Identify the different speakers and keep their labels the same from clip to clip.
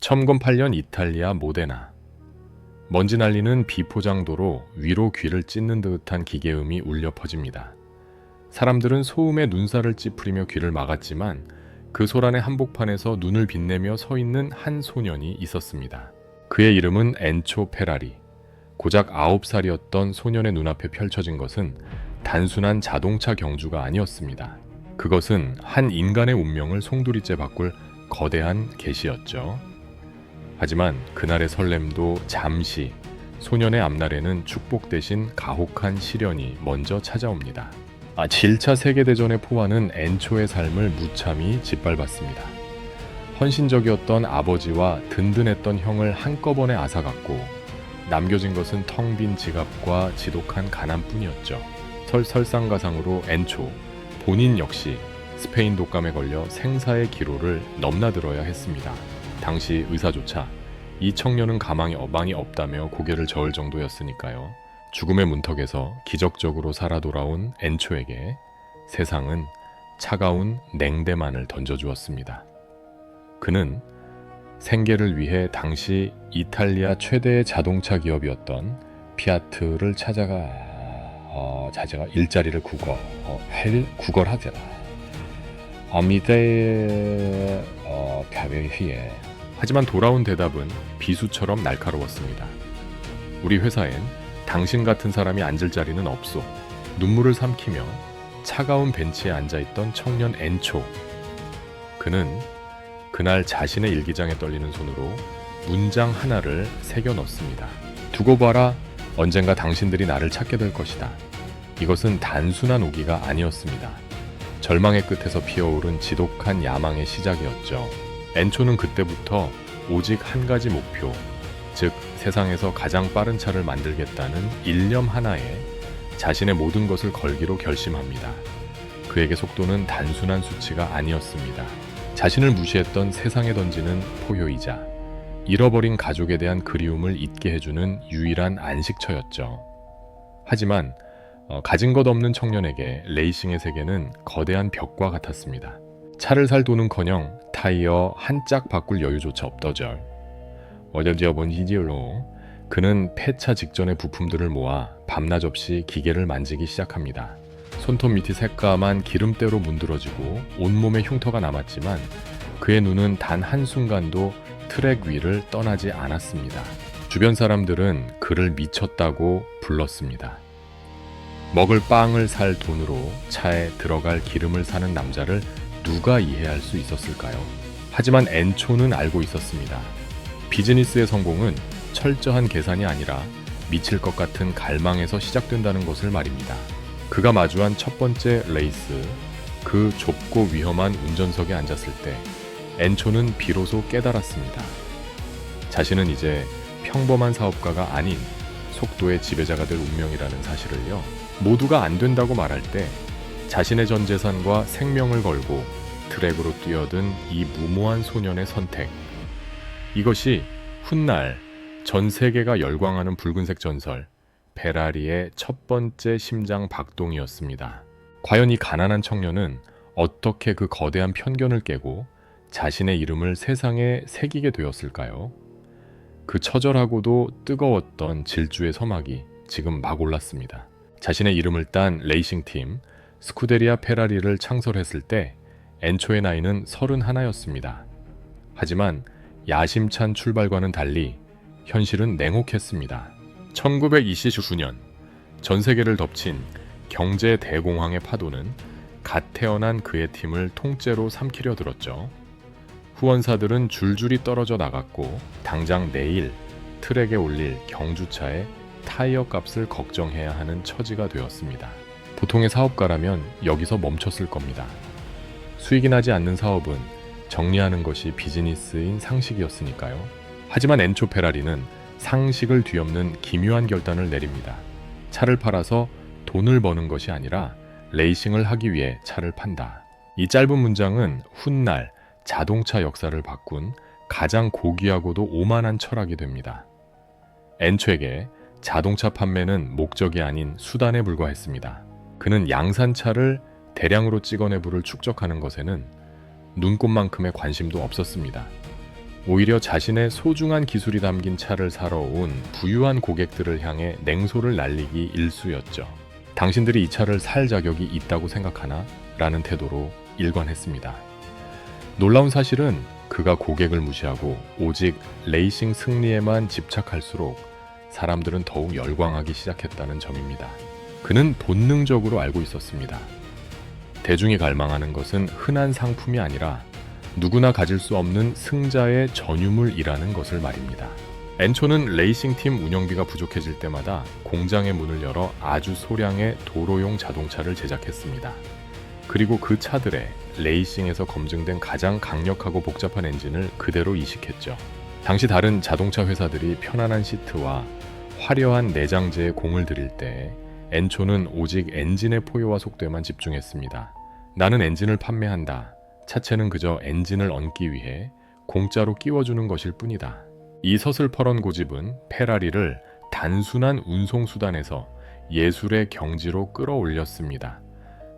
Speaker 1: 첨검 8년 이탈리아 모데나. 먼지 날리는 비포장도로 위로 귀를 찢는 듯한 기계음이 울려 퍼집니다. 사람들은 소음에 눈살을 찌푸리며 귀를 막았지만 그 소란의 한복판에서 눈을 빛내며 서 있는 한 소년이 있었습니다. 그의 이름은 엔초 페라리. 고작 9살이었던 소년의 눈앞에 펼쳐진 것은 단순한 자동차 경주가 아니었습니다. 그것은 한 인간의 운명을 송두리째 바꿀 거대한 계시였죠. 하지만 그날의 설렘도 잠시, 소년의 앞날에는 축복 대신 가혹한 시련이 먼저 찾아옵니다. 7차 세계대전의 포화는 엔초의 삶을 무참히 짓밟았습니다. 헌신적이었던 아버지와 든든했던 형을 한꺼번에 앗아갔고 남겨진 것은 텅 빈 지갑과 지독한 가난뿐이었죠. 설상가상으로 엔초 본인 역시 스페인 독감에 걸려 생사의 기로를 넘나들어야 했습니다. 당시 의사조차 이 청년은 가망이 어방이 없다며 고개를 저을 정도였으니까요. 죽음의 문턱에서 기적적으로 살아 돌아온 엔초에게 세상은 차가운 냉대만을 던져주었습니다. 그는 생계를 위해 당시 이탈리아 최대의 자동차 기업이었던 피아트를 찾아가 자제가 일자리를 구걸하더라. 미대 펴배휘에. 하지만 돌아온 대답은 비수처럼 날카로웠습니다. 우리 회사엔 당신 같은 사람이 앉을 자리는 없소. 눈물을 삼키며 차가운 벤치에 앉아있던 청년 엔초. 그는 그날 자신의 일기장에 떨리는 손으로 문장 하나를 새겨 넣습니다. 두고 봐라. 언젠가 당신들이 나를 찾게 될 것이다. 이것은 단순한 오기가 아니었습니다. 절망의 끝에서 피어오른 지독한 야망의 시작이었죠. 엔초는 그때부터 오직 한 가지 목표, 즉 세상에서 가장 빠른 차를 만들겠다는 일념 하나에 자신의 모든 것을 걸기로 결심합니다. 그에게 속도는 단순한 수치가 아니었습니다. 자신을 무시했던 세상에 던지는 포효이자 잃어버린 가족에 대한 그리움을 잊게 해주는 유일한 안식처였죠. 하지만 가진 것 없는 청년에게 레이싱의 세계는 거대한 벽과 같았습니다. 차를 살 돈은커녕 타이어 한 짝 바꿀 여유조차 없더절. 어저저번 히지로 그는 폐차 직전의 부품들을 모아 밤낮 없이 기계를 만지기 시작합니다. 손톱 밑이 새까만 기름때로 문드러지고 온몸에 흉터가 남았지만 그의 눈은 단 한순간도 트랙 위를 떠나지 않았습니다. 주변 사람들은 그를 미쳤다고 불렀습니다. 먹을 빵을 살 돈으로 차에 들어갈 기름을 사는 남자를 누가 이해할 수 있었을까요? 하지만 엔초는 알고 있었습니다. 비즈니스의 성공은 철저한 계산이 아니라 미칠 것 같은 갈망에서 시작된다는 것을 말입니다. 그가 마주한 첫 번째 레이스, 그 좁고 위험한 운전석에 앉았을 때 엔초는 비로소 깨달았습니다. 자신은 이제 평범한 사업가가 아닌 속도의 지배자가 될 운명이라는 사실을요. 모두가 안 된다고 말할 때 자신의 전 재산과 생명을 걸고 트랙으로 뛰어든 이 무모한 소년의 선택. 이것이 훗날 전 세계가 열광하는 붉은색 전설, 페라리의 첫 번째 심장 박동이었습니다. 과연 이 가난한 청년은 어떻게 그 거대한 편견을 깨고 자신의 이름을 세상에 새기게 되었을까요? 그 처절하고도 뜨거웠던 질주의 서막이 지금 막 올랐습니다. 자신의 이름을 딴 레이싱팀 스쿠데리아 페라리를 창설했을 때 엔초의 나이는 31였습니다. 하지만 야심찬 출발과는 달리 현실은 냉혹했습니다. 1929년 전 세계를 덮친 경제 대공황의 파도는 갓 태어난 그의 팀을 통째로 삼키려 들었죠. 후원사들은 줄줄이 떨어져 나갔고 당장 내일 트랙에 올릴 경주차의 타이어 값을 걱정해야 하는 처지가 되었습니다. 보통의 사업가라면 여기서 멈췄을 겁니다. 수익이 나지 않는 사업은 정리하는 것이 비즈니스인 상식이었으니까요. 하지만 엔초 페라리는 상식을 뒤엎는 기묘한 결단을 내립니다. 차를 팔아서 돈을 버는 것이 아니라 레이싱을 하기 위해 차를 판다. 이 짧은 문장은 훗날 자동차 역사를 바꾼 가장 고귀하고도 오만한 철학이 됩니다. 엔초에게 자동차 판매는 목적이 아닌 수단에 불과했습니다. 그는 양산차를 대량으로 찍어내 부를 축적하는 것에는 눈꼽만큼의 관심도 없었습니다. 오히려 자신의 소중한 기술이 담긴 차를 사러 온 부유한 고객들을 향해 냉소를 날리기 일쑤였죠. 당신들이 이 차를 살 자격이 있다고 생각하나? 라는 태도로 일관했습니다. 놀라운 사실은 그가 고객을 무시하고 오직 레이싱 승리에만 집착할수록 사람들은 더욱 열광하기 시작했다는 점입니다. 그는 본능적으로 알고 있었습니다. 대중이 갈망하는 것은 흔한 상품이 아니라 누구나 가질 수 없는 승자의 전유물이라는 것을 말입니다. 엔초는 레이싱팀 운영비가 부족해질 때마다 공장의 문을 열어 아주 소량의 도로용 자동차를 제작했습니다. 그리고 그 차들에 레이싱에서 검증된 가장 강력하고 복잡한 엔진을 그대로 이식했죠. 당시 다른 자동차 회사들이 편안한 시트와 화려한 내장재에 공을 들일 때 엔초는 오직 엔진의 포효와 속도에만 집중했습니다. 나는 엔진을 판매한다. 차체는 그저 엔진을 얹기 위해 공짜로 끼워주는 것일 뿐이다. 이 서슬퍼런 고집은 페라리를 단순한 운송수단에서 예술의 경지로 끌어올렸습니다.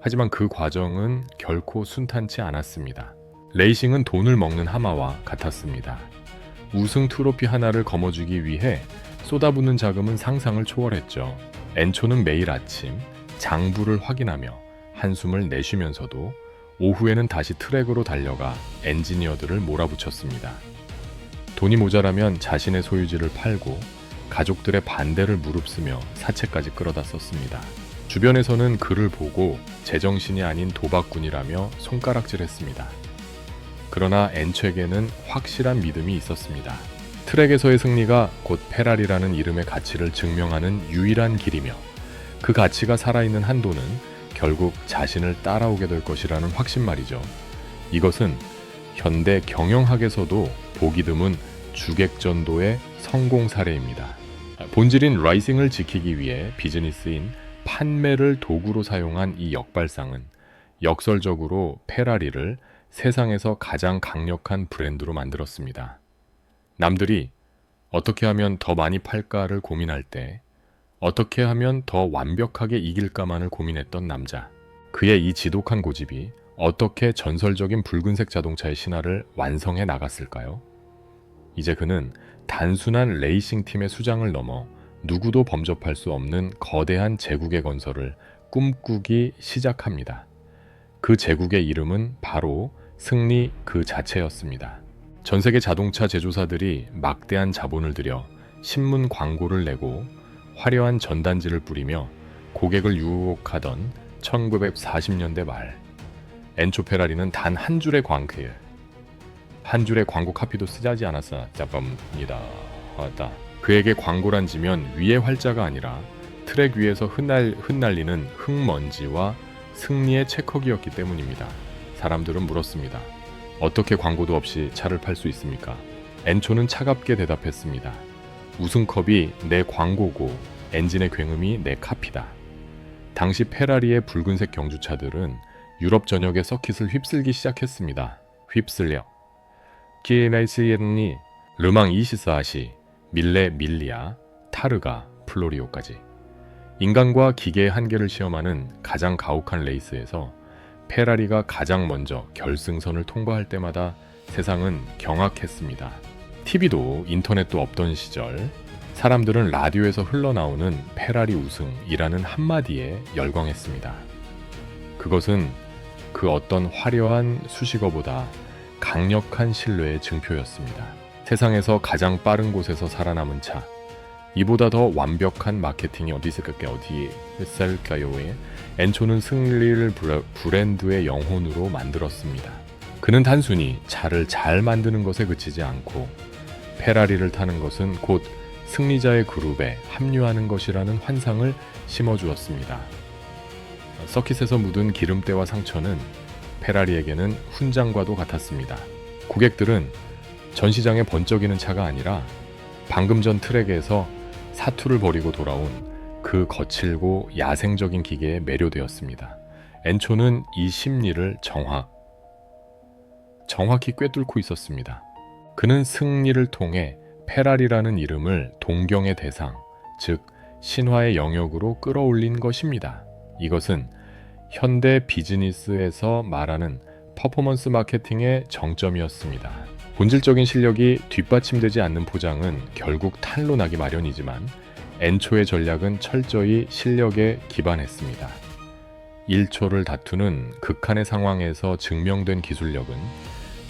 Speaker 1: 하지만 그 과정은 결코 순탄치 않았습니다. 레이싱은 돈을 먹는 하마와 같았습니다. 우승 트로피 하나를 거머쥐기 위해 쏟아붓는 자금은 상상을 초월했죠. 엔초는 매일 아침 장부를 확인하며 한숨을 내쉬면서도 오후에는 다시 트랙으로 달려가 엔지니어들을 몰아붙였습니다. 돈이 모자라면 자신의 소유지를 팔고 가족들의 반대를 무릅쓰며 사채까지 끌어다 썼습니다. 주변에서는 그를 보고 제정신이 아닌 도박꾼이라며 손가락질했습니다. 그러나 엔초에게는 확실한 믿음이 있었습니다. 트랙에서의 승리가 곧 페라리라는 이름의 가치를 증명하는 유일한 길이며 그 가치가 살아있는 한도는 결국 자신을 따라오게 될 것이라는 확신 말이죠. 이것은 현대 경영학에서도 보기 드문 주객전도의 성공 사례입니다. 본질인 라이싱을 지키기 위해 비즈니스인 판매를 도구로 사용한 이 역발상은 역설적으로 페라리를 세상에서 가장 강력한 브랜드로 만들었습니다. 남들이 어떻게 하면 더 많이 팔까를 고민할 때 어떻게 하면 더 완벽하게 이길까만을 고민했던 남자. 그의 이 지독한 고집이 어떻게 전설적인 붉은색 자동차의 신화를 완성해 나갔을까요? 이제 그는 단순한 레이싱 팀의 수장을 넘어 누구도 범접할 수 없는 거대한 제국의 건설을 꿈꾸기 시작합니다. 그 제국의 이름은 바로 승리 그 자체였습니다. 전 세계 자동차 제조사들이 막대한 자본을 들여 신문 광고를 내고 화려한 전단지를 뿌리며 고객을 유혹하던 1940년대 말, 엔초 페라리는 단 한 줄의 광고 카피도 쓰지 않았습니다. 그에게 광고란 지면 위의 활자가 아니라 트랙 위에서 흩날리는 흙먼지와 승리의 체커기였기 때문입니다. 사람들은 물었습니다. 어떻게 광고도 없이 차를 팔 수 있습니까? 엔초는 차갑게 대답했습니다. 우승컵이 내 광고고 엔진의 굉음이 내 카피다. 당시 페라리의 붉은색 경주차들은 유럽 전역의 서킷을 휩쓸기 시작했습니다. 휩쓸려 키레이스니 르망 24시 밀레 밀리아 타르가 플로리오까지 인간과 기계의 한계를 시험하는 가장 가혹한 레이스에서 페라리가 가장 먼저 결승선을 통과할 때마다 세상은 경악했습니다. TV도 인터넷도 없던 시절 사람들은 라디오에서 흘러나오는 페라리 우승이라는 한마디에 열광했습니다. 그것은 그 어떤 화려한 수식어보다 강력한 신뢰의 증표였습니다. 세상에서 가장 빠른 곳에서 살아남은 차, 이보다 더 완벽한 마케팅이 어디 있을까요? 엔초는 승리를 브랜드의 영혼으로 만들었습니다. 그는 단순히 차를 잘 만드는 것에 그치지 않고 페라리를 타는 것은 곧 승리자의 그룹에 합류하는 것이라는 환상을 심어주었습니다. 서킷에서 묻은 기름때와 상처는 페라리에게는 훈장과도 같았습니다. 고객들은 전시장에 번쩍이는 차가 아니라 방금 전 트랙에서 사투를 벌이고 돌아온 그 거칠고 야생적인 기계에 매료되었습니다. 엔초는 이 심리를 정확히 꿰뚫고 있었습니다. 그는 승리를 통해 페라리라는 이름을 동경의 대상, 즉 신화의 영역으로 끌어올린 것입니다. 이것은 현대 비즈니스에서 말하는 퍼포먼스 마케팅의 정점이었습니다. 본질적인 실력이 뒷받침되지 않는 포장은 결국 탄로 나기 마련이지만 엔초의 전략은 철저히 실력에 기반했습니다. 1초를 다투는 극한의 상황에서 증명된 기술력은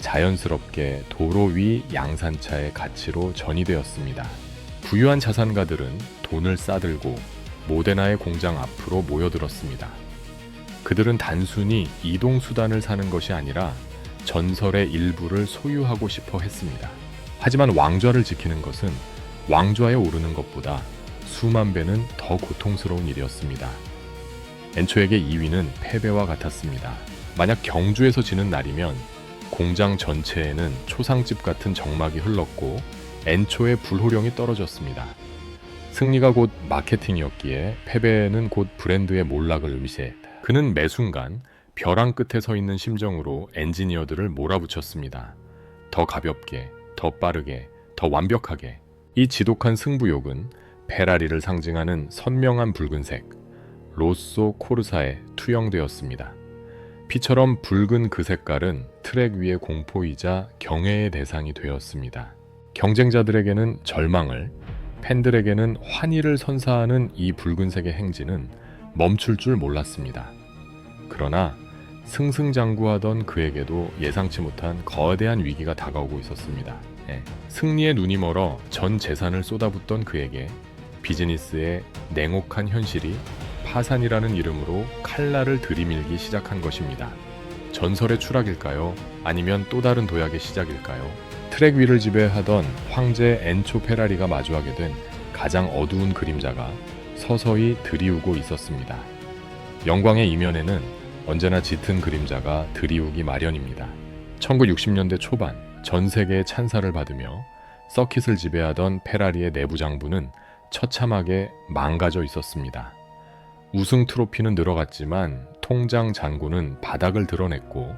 Speaker 1: 자연스럽게 도로 위 양산차의 가치로 전이되었습니다. 부유한 자산가들은 돈을 싸들고 모데나의 공장 앞으로 모여들었습니다. 그들은 단순히 이동수단을 사는 것이 아니라 전설의 일부를 소유하고 싶어 했습니다. 하지만 왕좌를 지키는 것은 왕좌에 오르는 것보다 수만 배는 더 고통스러운 일이었습니다. 엔초에게 2위는 패배와 같았습니다. 만약 경주에서 지는 날이면 공장 전체에는 초상집 같은 정막이 흘렀고 엔초의 불호령이 떨어졌습니다. 승리가 곧 마케팅이었기에 패배는 곧 브랜드의 몰락을 의미했다. 그는 매 순간 벼랑 끝에 서 있는 심정으로 엔지니어들을 몰아붙였습니다. 더 가볍게, 더 빠르게, 더 완벽하게. 이 지독한 승부욕은 페라리를 상징하는 선명한 붉은색, 로쏘 코르사에 투영되었습니다. 피처럼 붉은 그 색깔은 트랙 위의 공포이자 경애의 대상이 되었습니다. 경쟁자들에게는 절망을, 팬들에게는 환희를 선사하는 이 붉은색의 행진은 멈출 줄 몰랐습니다. 그러나 승승장구하던 그에게도 예상치 못한 거대한 위기가 다가오고 있었습니다. 승리에 눈이 멀어 전 재산을 쏟아붓던 그에게 비즈니스의 냉혹한 현실이 파산이라는 이름으로 칼날을 들이밀기 시작한 것입니다. 전설의 추락일까요? 아니면 또 다른 도약의 시작일까요? 트랙 위를 지배하던 황제 엔초 페라리가 마주하게 된 가장 어두운 그림자가 서서히 드리우고 있었습니다. 영광의 이면에는 언제나 짙은 그림자가 드리우기 마련입니다. 1960년대 초반 전 세계의 찬사를 받으며 서킷을 지배하던 페라리의 내부 장부는 처참하게 망가져 있었습니다. 우승 트로피는 늘어갔지만 통장 잔고는 바닥을 드러냈고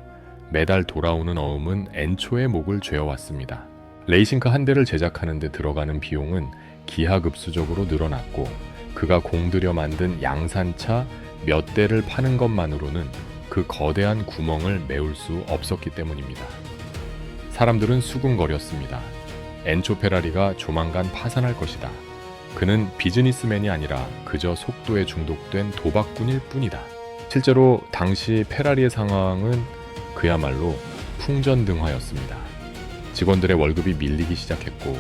Speaker 1: 매달 돌아오는 어음은 엔초의 목을 죄어왔습니다. 레이싱카 한 대를 제작하는 데 들어가는 비용은 기하급수적으로 늘어났고 그가 공들여 만든 양산차 몇 대를 파는 것만으로는 그 거대한 구멍을 메울 수 없었기 때문입니다. 사람들은 수군거렸습니다. 엔초 페라리가 조만간 파산할 것이다. 그는 비즈니스맨이 아니라 그저 속도에 중독된 도박꾼일 뿐이다. 실제로 당시 페라리의 상황은 그야말로 풍전등화였습니다. 직원들의 월급이 밀리기 시작했고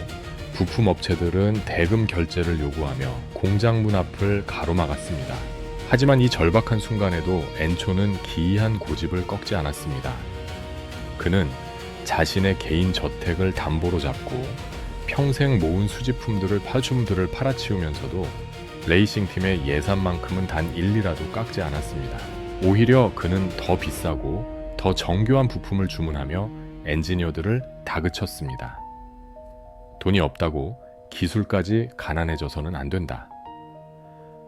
Speaker 1: 부품 업체들은 대금 결제를 요구하며 공장 문 앞을 가로막았습니다. 하지만 이 절박한 순간에도 엔초는 기이한 고집을 꺾지 않았습니다. 그는 자신의 개인 저택을 담보로 잡고 평생 모은 수집품들을 파충들을 팔아치우면서도 레이싱팀의 예산만큼은 단 1리라도 깎지 않았습니다. 오히려 그는 더 비싸고 더 정교한 부품을 주문하며 엔지니어들을 다그쳤습니다. 돈이 없다고 기술까지 가난해져서는 안 된다.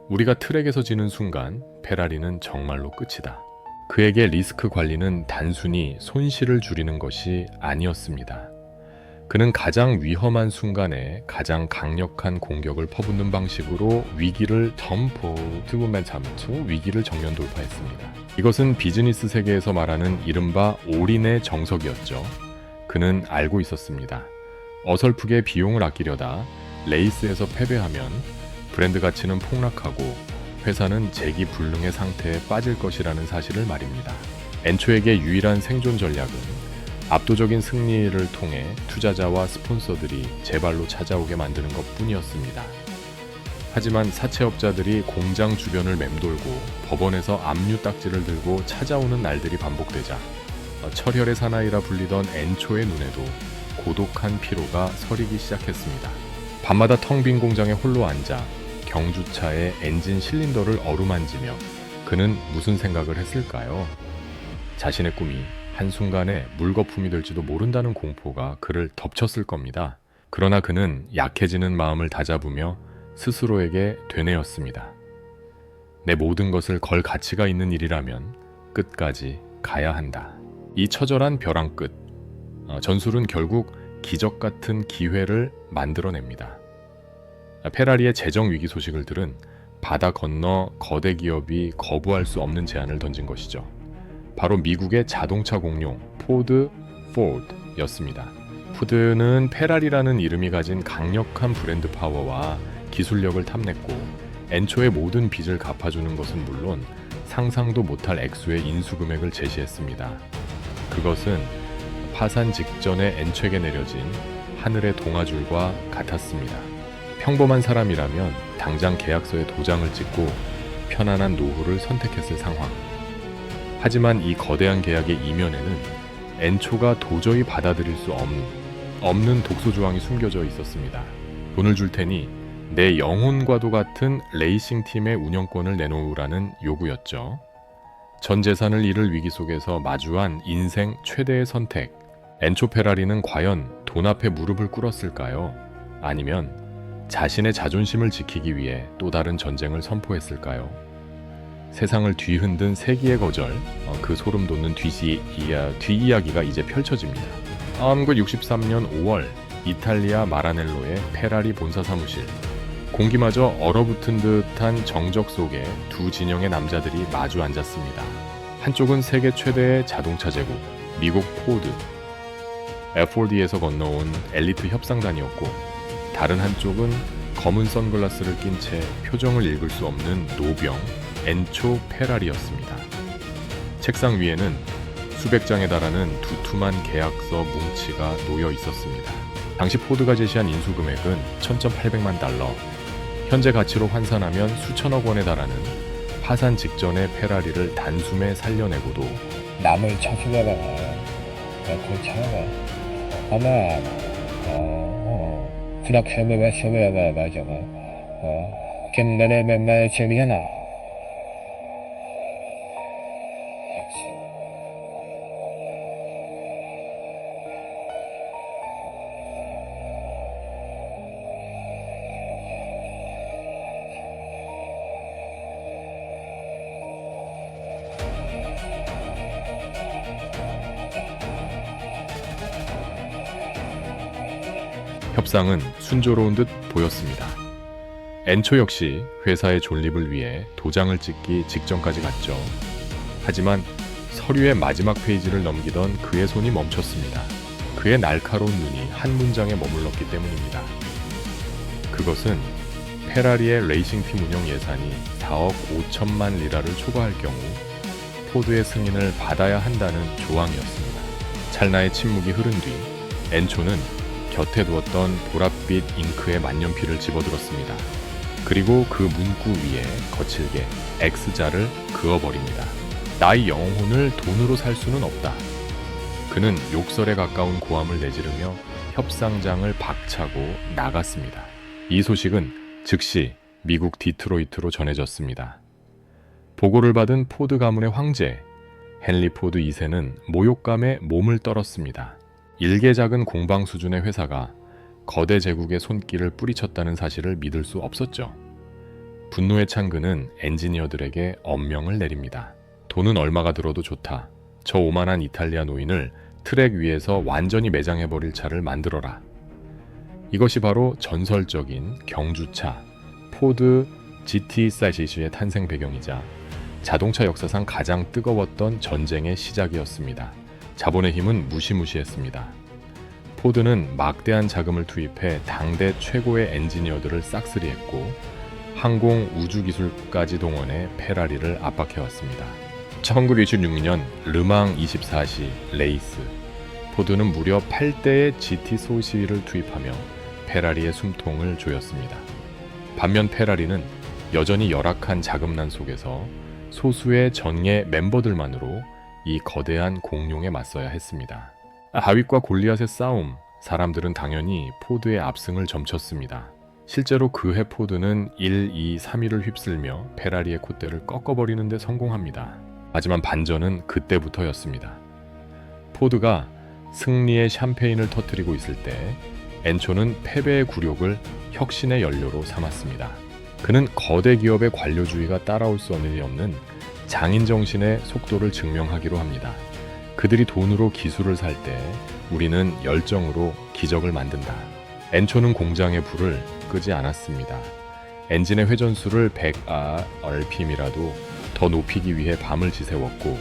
Speaker 1: 우리가 트랙에서 지는 순간 페라리는 정말로 끝이다. 그에게 리스크 관리는 단순히 손실을 줄이는 것이 아니었습니다. 그는 가장 위험한 순간에 가장 강력한 공격을 퍼붓는 방식으로 위기를 위기를 정면 돌파했습니다. 이것은 비즈니스 세계에서 말하는 이른바 올인의 정석이었죠. 그는 알고 있었습니다. 어설프게 비용을 아끼려다 레이스에서 패배하면 브랜드 가치는 폭락하고 회사는 재기불능의 상태에 빠질 것이라는 사실을 말입니다. 엔초에게 유일한 생존 전략은 압도적인 승리를 통해 투자자와 스폰서들이 제 발로 찾아오게 만드는 것뿐이었습니다. 하지만 사채업자들이 공장 주변을 맴돌고 법원에서 압류 딱지를 들고 찾아오는 날들이 반복되자 철혈의 사나이라 불리던 엔초의 눈에도 고독한 피로가 서리기 시작했습니다. 밤마다 텅 빈 공장에 홀로 앉아 경주차의 엔진 실린더를 어루만지며 그는 무슨 생각을 했을까요? 자신의 꿈이 한순간에 물거품이 될지도 모른다는 공포가 그를 덮쳤을 겁니다. 그러나 그는 약해지는 마음을 다잡으며 스스로에게 되뇌었습니다. 내 모든 것을 걸 가치가 있는 일이라면 끝까지 가야 한다. 이 처절한 벼랑 끝, 전술은 결국 기적 같은 기회를 만들어냅니다. 페라리의 재정 위기 소식을 들은 바다 건너 거대 기업이 거부할 수 없는 제안을 던진 것이죠. 바로 미국의 자동차 공룡 포드였습니다. 포드는 페라리라는 이름이 가진 강력한 브랜드 파워와 기술력을 탐냈고 엔초의 모든 빚을 갚아주는 것은 물론 상상도 못할 액수의 인수금액을 제시했습니다. 그것은 파산 직전에 엔초에게 내려진 하늘의 동아줄과 같았습니다. 평범한 사람이라면 당장 계약서에 도장을 찍고 편안한 노후를 선택했을 상황. 하지만 이 거대한 계약의 이면에는 엔초가 도저히 받아들일 수 없는 독소 조항이 숨겨져 있었습니다. 돈을 줄 테니 내 영혼과도 같은 레이싱 팀의 운영권을 내놓으라는 요구였죠. 전 재산을 잃을 위기 속에서 마주한 인생 최대의 선택. 엔초 페라리는 과연 돈 앞에 무릎을 꿇었을까요? 아니면 자신의 자존심을 지키기 위해 또 다른 전쟁을 선포했을까요? 세상을 뒤흔든 세기의 거절, 그 소름 돋는 뒷이야기가 이제 펼쳐집니다. 1963년 5월 이탈리아 마라넬로의 페라리 본사 사무실. 공기마저 얼어붙은 듯한 정적 속에 두 진영의 남자들이 마주 앉았습니다. 한쪽은 세계 최대의 자동차 제국, 미국 포드, F4D에서 건너온 엘리트 협상단이었고 다른 한쪽은 검은 선글라스를 낀 채 표정을 읽을 수 없는 노병 엔초 페라리였습니다. 책상 위에는 수백 장에 달하는 두툼한 계약서 뭉치가 놓여 있었습니다. 당시 포드가 제시한 인수 금액은 1,800만 달러, 현재 가치로 환산하면 수천억 원에 달하는 파산 직전의 페라리를 단숨에 살려내고도
Speaker 2: 남을 차수려다가 그 차가 아마 그렇게 해보면 맞아. 걔네들 맨날 재미잖아.
Speaker 1: 협상은 순조로운 듯 보였습니다. 엔초 역시 회사의 존립을 위해 도장을 찍기 직전까지 갔죠. 하지만 서류의 마지막 페이지를 넘기던 그의 손이 멈췄습니다. 그의 날카로운 눈이 한 문장에 머물렀기 때문입니다. 그것은 페라리의 레이싱팀 운영 예산이 4억 5천만 리라를 초과할 경우 포드의 승인을 받아야 한다는 조항이었습니다. 찰나의 침묵이 흐른 뒤 엔초는 곁에 두었던 보랏빛 잉크의 만년필을 집어들었습니다. 그리고 그 문구 위에 거칠게 X자를 그어버립니다. 나의 영혼을 돈으로 살 수는 없다. 그는 욕설에 가까운 고함을 내지르며 협상장을 박차고 나갔습니다. 이 소식은 즉시 미국 디트로이트로 전해졌습니다. 보고를 받은 포드 가문의 황제 헨리 포드 2세는 모욕감에 몸을 떨었습니다. 일개 작은 공방 수준의 회사가 거대 제국의 손길을 뿌리쳤다는 사실을 믿을 수 없었죠. 분노에 찬 그는 엔지니어들에게 엄명을 내립니다. 돈은 얼마가 들어도 좋다. 저 오만한 이탈리아 노인을 트랙 위에서 완전히 매장해버릴 차를 만들어라. 이것이 바로 전설적인 경주차 포드 GT46의 탄생 배경이자 자동차 역사상 가장 뜨거웠던 전쟁의 시작이었습니다. 자본의 힘은 무시무시했습니다. 포드는 막대한 자금을 투입해 당대 최고의 엔지니어들을 싹쓸이했고 항공 우주 기술까지 동원해 페라리를 압박해왔습니다. 1966년 르망 24시 레이스, 포드는 무려 8대의 GT46를 투입하며 페라리의 숨통을 조였습니다. 반면 페라리는 여전히 열악한 자금난 속에서 소수의 정예 멤버들만으로 이 거대한 공룡에 맞서야 했습니다. 다윗과 골리앗의 싸움, 사람들은 당연히 포드의 압승을 점쳤습니다. 실제로 그해 포드는 1, 2, 3위를 휩쓸며 페라리의 콧대를 꺾어버리는 데 성공합니다. 하지만 반전은 그때부터였습니다. 포드가 승리의 샴페인을 터뜨리고 있을 때 엔초는 패배의 굴욕을 혁신의 연료로 삼았습니다. 그는 거대 기업의 관료주의가 따라올 수 없는 장인 정신의 속도를 증명하기로 합니다. 그들이 돈으로 기술을 살 때 우리는 열정으로 기적을 만든다. 엔초는 공장의 불을 끄지 않았습니다. 엔진의 회전수를 100rpm이라도 더 높이기 위해 밤을 지새웠고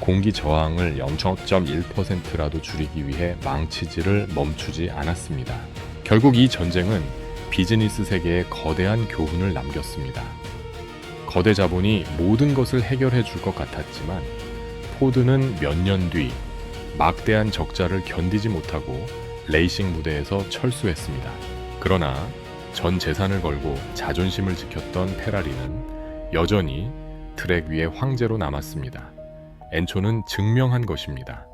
Speaker 1: 공기 저항을 0.1%라도 줄이기 위해 망치질을 멈추지 않았습니다. 결국 이 전쟁은 비즈니스 세계에 거대한 교훈을 남겼습니다. 거대 자본이 모든 것을 해결해 줄 것 같았지만 포드는 몇 년 뒤 막대한 적자를 견디지 못하고 레이싱 무대에서 철수했습니다. 그러나 전 재산을 걸고 자존심을 지켰던 페라리는 여전히 트랙 위의 황제로 남았습니다. 엔초는 증명한 것입니다.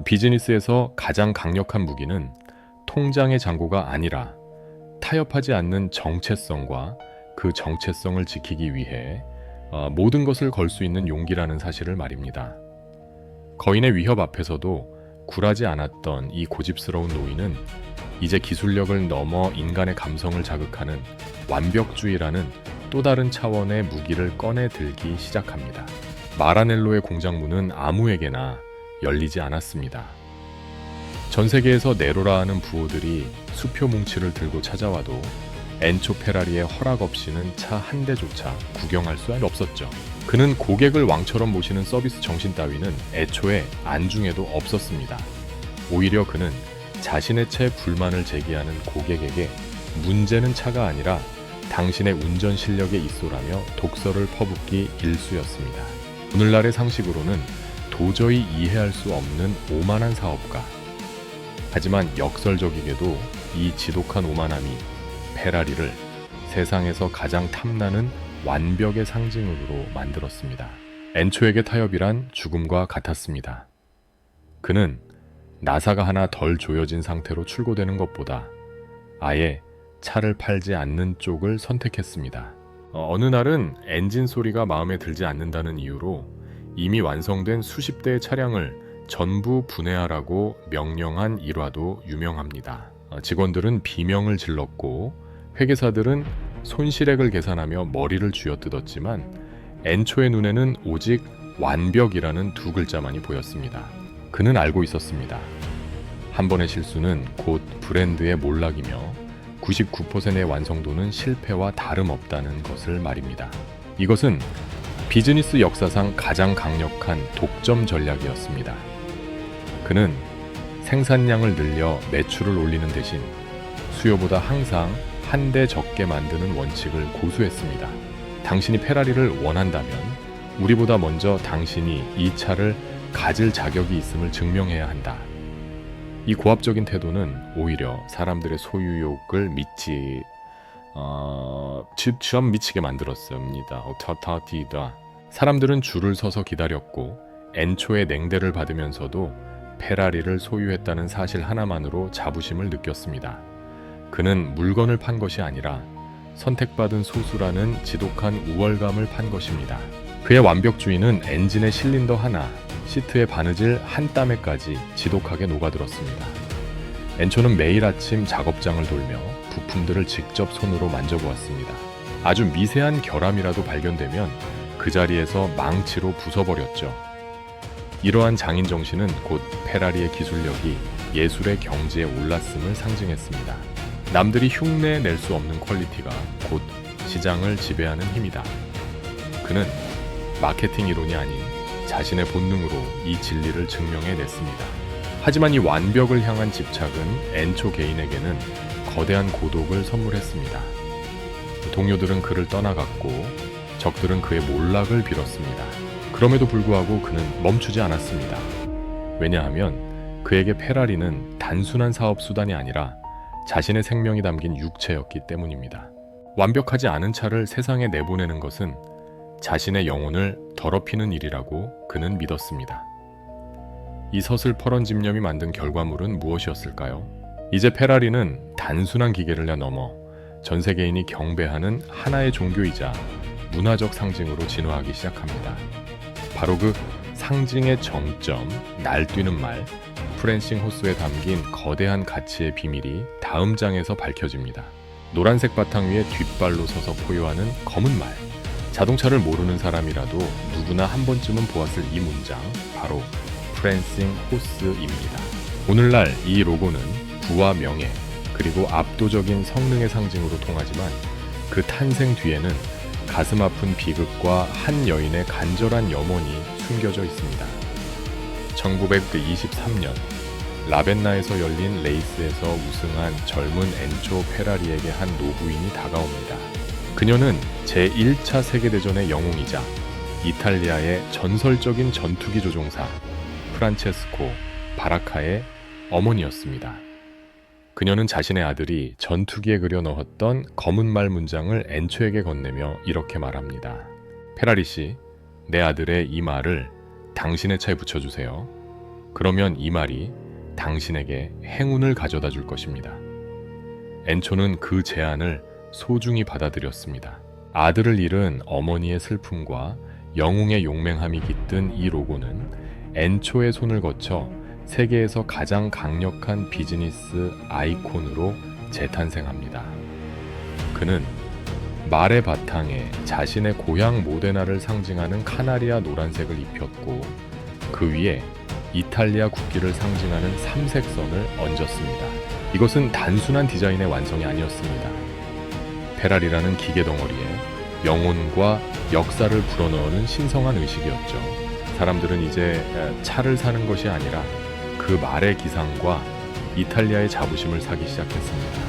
Speaker 1: 비즈니스에서 가장 강력한 무기는 통장의 잔고가 아니라 타협하지 않는 정체성과 그 정체성을 지키기 위해 모든 것을 걸 수 있는 용기라는 사실을 말입니다. 거인의 위협 앞에서도 굴하지 않았던 이 고집스러운 노인은 이제 기술력을 넘어 인간의 감성을 자극하는 완벽주의라는 또 다른 차원의 무기를 꺼내 들기 시작합니다. 마라넬로의 공장 문은 아무에게나 열리지 않았습니다. 전 세계에서 네로라 하는 부호들이 수표 뭉치를 들고 찾아와도 엔초 페라리의 허락 없이는 차 한 대조차 구경할 수 없었죠. 그는 고객을 왕처럼 모시는 서비스 정신 따위는 애초에 안중에도 없었습니다. 오히려 그는 자신의 차에 불만을 제기하는 고객에게 문제는 차가 아니라 당신의 운전 실력에 있소라며 독서를 퍼붓기 일쑤였습니다. 오늘날의 상식으로는 도저히 이해할 수 없는 오만한 사업가. 하지만 역설적이게도 이 지독한 오만함이 페라리를 세상에서 가장 탐나는 완벽의 상징으로 만들었습니다. 엔초에게 타협이란 죽음과 같았습니다. 그는 나사가 하나 덜 조여진 상태로 출고되는 것보다 아예 차를 팔지 않는 쪽을 선택했습니다. 어느 날은 엔진 소리가 마음에 들지 않는다는 이유로 이미 완성된 수십 대의 차량을 전부 분해하라고 명령한 일화도 유명합니다. 직원들은 비명을 질렀고 회계사들은 손실액을 계산하며 머리를 쥐어뜯었지만 엔초의 눈에는 오직 완벽이라는 두 글자만이 보였습니다. 그는 알고 있었습니다. 한 번의 실수는 곧 브랜드의 몰락이며 99%의 완성도는 실패와 다름없다는 것을 말입니다. 이것은 비즈니스 역사상 가장 강력한 독점 전략이었습니다. 그는 생산량을 늘려 매출을 올리는 대신 수요보다 항상 한 대 적게 만드는 원칙을 고수했습니다. 당신이 페라리를 원한다면 우리보다 먼저 당신이 이 차를 가질 자격이 있음을 증명해야 한다. 이 고압적인 태도는 오히려 사람들의 소유욕을 미치게 만들었습니다. 사람들은 줄을 서서 기다렸고 엔초의 냉대를 받으면서도 페라리를 소유했다는 사실 하나만으로 자부심을 느꼈습니다. 그는 물건을 판 것이 아니라 선택받은 소수라는 지독한 우월감을 판 것입니다. 그의 완벽주의는 엔진의 실린더 하나, 시트의 바느질 한 땀에까지 지독하게 녹아들었습니다. 엔초는 매일 아침 작업장을 돌며 부품들을 직접 손으로 만져보았습니다. 아주 미세한 결함이라도 발견되면 그 자리에서 망치로 부숴버렸죠. 이러한 장인 정신은 곧 페라리의 기술력이 예술의 경지에 올랐음을 상징했습니다. 남들이 흉내 낼 수 없는 퀄리티가 곧 시장을 지배하는 힘이다. 그는 마케팅 이론이 아닌 자신의 본능으로 이 진리를 증명해냈습니다. 하지만 이 완벽을 향한 집착은 엔초 개인에게는 거대한 고독을 선물했습니다. 동료들은 그를 떠나갔고 적들은 그의 몰락을 빌었습니다. 그럼에도 불구하고 그는 멈추지 않았습니다. 왜냐하면 그에게 페라리는 단순한 사업 수단이 아니라 자신의 생명이 담긴 육체였기 때문입니다. 완벽하지 않은 차를 세상에 내보내는 것은 자신의 영혼을 더럽히는 일이라고 그는 믿었습니다. 이 서슬퍼런 집념이 만든 결과물은 무엇이었을까요? 이제 페라리는 단순한 기계를 넘어 전 세계인이 경배하는 하나의 종교이자 문화적 상징으로 진화하기 시작합니다. 바로 그 상징의 정점, 날뛰는 말, 프랜싱 호스에 담긴 거대한 가치의 비밀이 다음 장에서 밝혀집니다. 노란색 바탕 위에 뒷발로 서서 포효하는 검은 말. 자동차를 모르는 사람이라도 누구나 한 번쯤은 보았을 이 문장, 바로 프랜싱 호스입니다. 오늘날 이 로고는 부와 명예, 그리고 압도적인 성능의 상징으로 통하지만 그 탄생 뒤에는 가슴 아픈 비극과 한 여인의 간절한 염원이 숨겨져 있습니다. 1923년 라벤나에서 열린 레이스에서 우승한 젊은 엔초 페라리에게 한 노부인이 다가옵니다. 그녀는 제1차 세계대전의 영웅이자 이탈리아의 전설적인 전투기 조종사 프란체스코 바라카의 어머니였습니다. 그녀는 자신의 아들이 전투기에 그려 넣었던 검은 말 문장을 엔초에게 건네며 이렇게 말합니다. 페라리 씨, 내 아들의 이 말을 당신의 차에 붙여주세요. 그러면 이 말이 당신에게 행운을 가져다 줄 것입니다. 엔초는 그 제안을 소중히 받아들였습니다. 아들을 잃은 어머니의 슬픔과 영웅의 용맹함이 깃든 이 로고는 엔초의 손을 거쳐 세계에서 가장 강력한 비즈니스 아이콘으로 재탄생합니다. 그는 말의 바탕에 자신의 고향 모데나를 상징하는 카나리아 노란색을 입혔고 그 위에 이탈리아 국기를 상징하는 삼색선을 얹었습니다. 이것은 단순한 디자인의 완성이 아니었습니다. 페라리라는 기계 덩어리에 영혼과 역사를 불어넣는 신성한 의식이었죠. 사람들은 이제 차를 사는 것이 아니라 그 말의 기상과 이탈리아의 자부심을 사기 시작했습니다.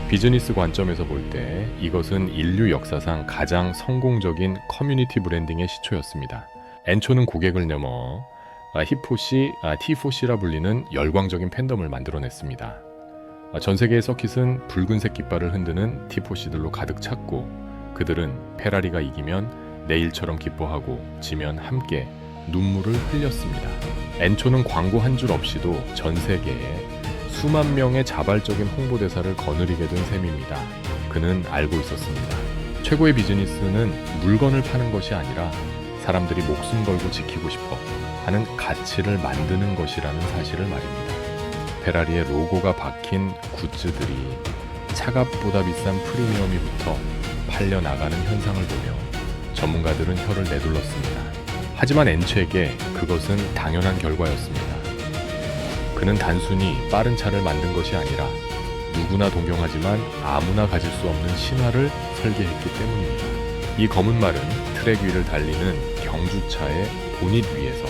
Speaker 1: 비즈니스 관점에서 볼 때 이것은 인류 역사상 가장 성공적인 커뮤니티 브랜딩의 시초였습니다. 엔초는 고객을 넘어 히포시, T4C라 불리는 열광적인 팬덤을 만들어냈습니다. 전 세계의 서킷은 붉은색 깃발을 흔드는 T4C들로 가득 찼고 그들은 페라리가 이기면 내일처럼 기뻐하고 지면 함께 눈물을 흘렸습니다. 엔초는 광고 한 줄 없이도 전 세계에 수만 명의 자발적인 홍보대사를 거느리게 된 셈입니다. 그는 알고 있었습니다. 최고의 비즈니스는 물건을 파는 것이 아니라 사람들이 목숨 걸고 지키고 싶어 하는 가치를 만드는 것이라는 사실을 말입니다. 페라리의 로고가 박힌 굿즈들이 차값보다 비싼 프리미엄이 붙어 팔려나가는 현상을 보며 전문가들은 혀를 내둘렀습니다. 하지만 엔초에게 그것은 당연한 결과였습니다. 그는 단순히 빠른 차를 만든 것이 아니라 누구나 동경하지만 아무나 가질 수 없는 신화를 설계했기 때문입니다. 이 검은 말은 트랙 위를 달리는 경주차의 보닛 위에서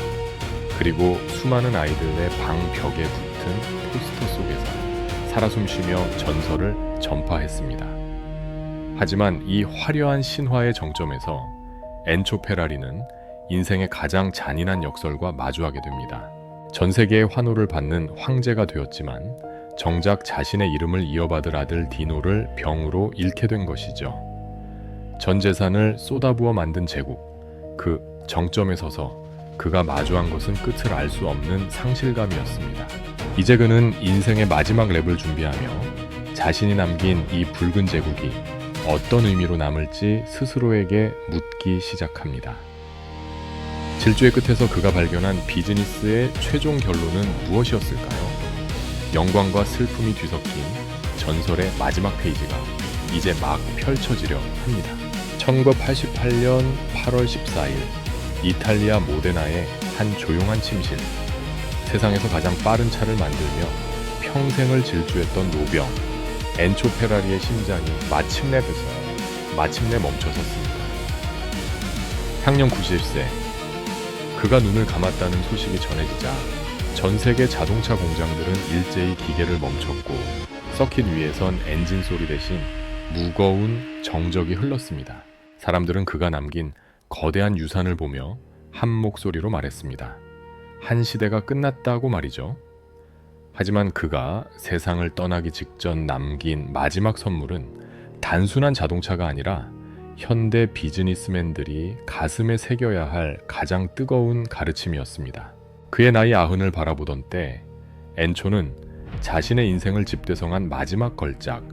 Speaker 1: 그리고 수많은 아이들의 방 벽에 붙은 포스터 속에서 살아 숨쉬며 전설을 전파했습니다. 하지만 이 화려한 신화의 정점에서 엔초 페라리는 인생의 가장 잔인한 역설과 마주하게 됩니다. 전 세계의 환호를 받는 황제가 되었지만 정작 자신의 이름을 이어받을 아들 디노를 병으로 잃게 된 것이죠. 전 재산을 쏟아부어 만든 제국, 그 정점에 서서 그가 마주한 것은 끝을 알 수 없는 상실감이었습니다. 이제 그는 인생의 마지막 랩을 준비하며 자신이 남긴 이 붉은 제국이 어떤 의미로 남을지 스스로에게 묻기 시작합니다. 질주의 끝에서 그가 발견한 비즈니스의 최종 결론은 무엇이었을까요? 영광과 슬픔이 뒤섞인 전설의 마지막 페이지가 이제 막 펼쳐지려 합니다. 1988년 8월 14일 이탈리아 모데나의 한 조용한 침실. 세상에서 가장 빠른 차를 만들며 평생을 질주했던 노병 엔초 페라리의 심장이 마침내 멈춰섰습니다. 향년 90세. 그가 눈을 감았다는 소식이 전해지자 전 세계 자동차 공장들은 일제히 기계를 멈췄고 서킷 위에선 엔진 소리 대신 무거운 정적이 흘렀습니다. 사람들은 그가 남긴 거대한 유산을 보며 한 목소리로 말했습니다. 한 시대가 끝났다고 말이죠. 하지만 그가 세상을 떠나기 직전 남긴 마지막 선물은 단순한 자동차가 아니라 현대 비즈니스맨들이 가슴에 새겨야 할 가장 뜨거운 가르침이었습니다. 그의 나이 90을 바라보던 때 엔초는 자신의 인생을 집대성한 마지막 걸작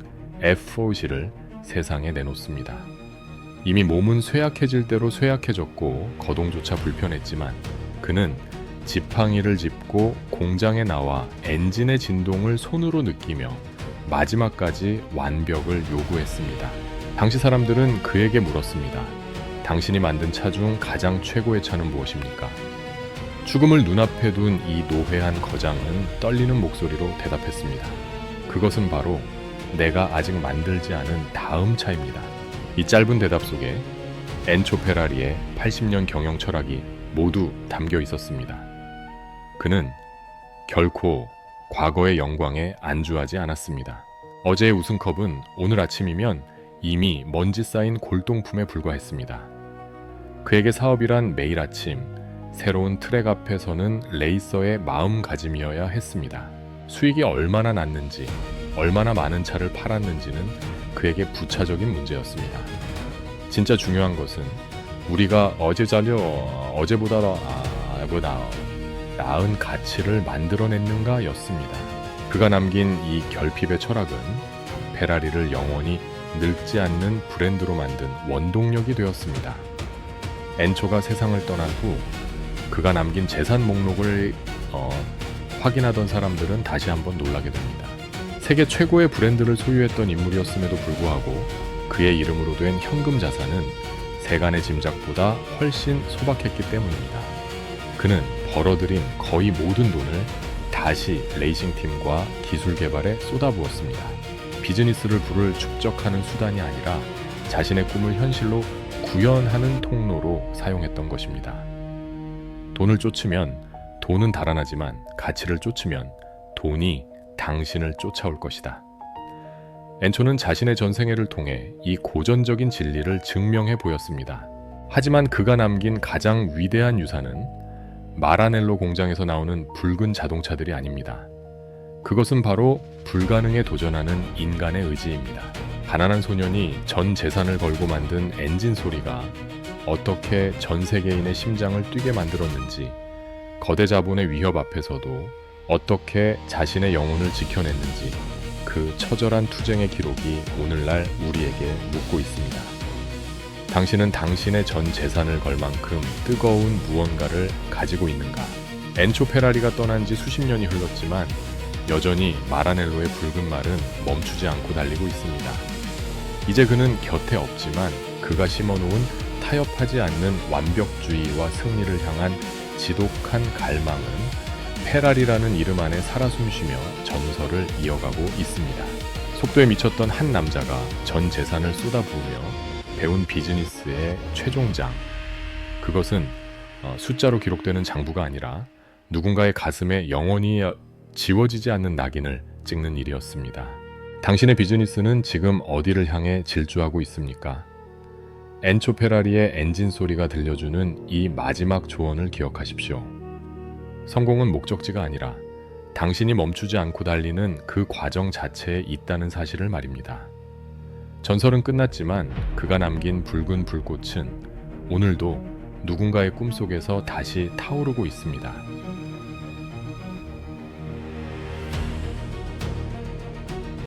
Speaker 1: F4C를 세상에 내놓습니다. 이미 몸은 쇠약해질 대로 쇠약해졌고 거동조차 불편했지만 그는 지팡이를 짚고 공장에 나와 엔진의 진동을 손으로 느끼며 마지막까지 완벽을 요구했습니다. 당시 사람들은 그에게 물었습니다. 당신이 만든 차 중 가장 최고의 차는 무엇입니까? 죽음을 눈앞에 둔 이 노회한 거장은 떨리는 목소리로 대답했습니다. 그것은 바로 내가 아직 만들지 않은 다음 차입니다. 이 짧은 대답 속에 엔초 페라리의 80년 경영 철학이 모두 담겨 있었습니다. 그는 결코 과거의 영광에 안주하지 않았습니다. 어제의 우승컵은 오늘 아침이면 이미 먼지 쌓인 골동품에 불과했습니다. 그에게 사업이란 매일 아침 새로운 트랙 앞에 서는 레이서의 마음가짐이어야 했습니다. 수익이 얼마나 났는지, 얼마나 많은 차를 팔았는지는 그에게 부차적인 문제였습니다. 진짜 중요한 것은 우리가 어제보다 나은 가치를 만들어냈는가 였습니다. 그가 남긴 이 결핍의 철학은 페라리를 영원히 늙지 않는 브랜드로 만든 원동력이 되었습니다. 엔초가 세상을 떠난 후 그가 남긴 재산 목록을 확인하던 사람들은 다시 한번 놀라게 됩니다. 세계 최고의 브랜드를 소유했던 인물이었음에도 불구하고 그의 이름으로 된 현금 자산은 세간의 짐작보다 훨씬 소박했기 때문입니다. 그는 벌어들인 거의 모든 돈을 다시 레이싱팀과 기술 개발에 쏟아부었습니다. 비즈니스를 부를 축적하는 수단이 아니라 자신의 꿈을 현실로 구현하는 통로로 사용했던 것입니다. 돈을 쫓으면 돈은 달아나지만 가치를 쫓으면 돈이 당신을 쫓아올 것이다. 엔초는 자신의 전생애를 통해 이 고전적인 진리를 증명해 보였습니다. 하지만 그가 남긴 가장 위대한 유산은 마라넬로 공장에서 나오는 붉은 자동차들이 아닙니다. 그것은 바로 불가능에 도전하는 인간의 의지입니다. 가난한 소년이 전 재산을 걸고 만든 엔진 소리가 어떻게 전 세계인의 심장을 뛰게 만들었는지, 거대 자본의 위협 앞에서도 어떻게 자신의 영혼을 지켜냈는지 그 처절한 투쟁의 기록이 오늘날 우리에게 묻고 있습니다. 당신은 당신의 전 재산을 걸 만큼 뜨거운 무언가를 가지고 있는가? 엔초 페라리가 떠난 지 수십 년이 흘렀지만 여전히 마라넬로의 붉은 말은 멈추지 않고 달리고 있습니다. 이제 그는 곁에 없지만 그가 심어놓은 타협하지 않는 완벽주의와 승리를 향한 지독한 갈망은 페라리라는 이름 안에 살아 숨쉬며 전설을 이어가고 있습니다. 속도에 미쳤던 한 남자가 전 재산을 쏟아부으며 배운 비즈니스의 최종장, 그것은 숫자로 기록되는 장부가 아니라 누군가의 가슴에 영원히 지워지지 않는 낙인을 찍는 일이었습니다. 당신의 비즈니스는 지금 어디를 향해 질주하고 있습니까? 엔초 페라리의 엔진 소리가 들려주는 이 마지막 조언을 기억하십시오. 성공은 목적지가 아니라 당신이 멈추지 않고 달리는 그 과정 자체에 있다는 사실을 말입니다. 전설은 끝났지만 그가 남긴 붉은 불꽃은 오늘도 누군가의 꿈속에서 다시 타오르고 있습니다.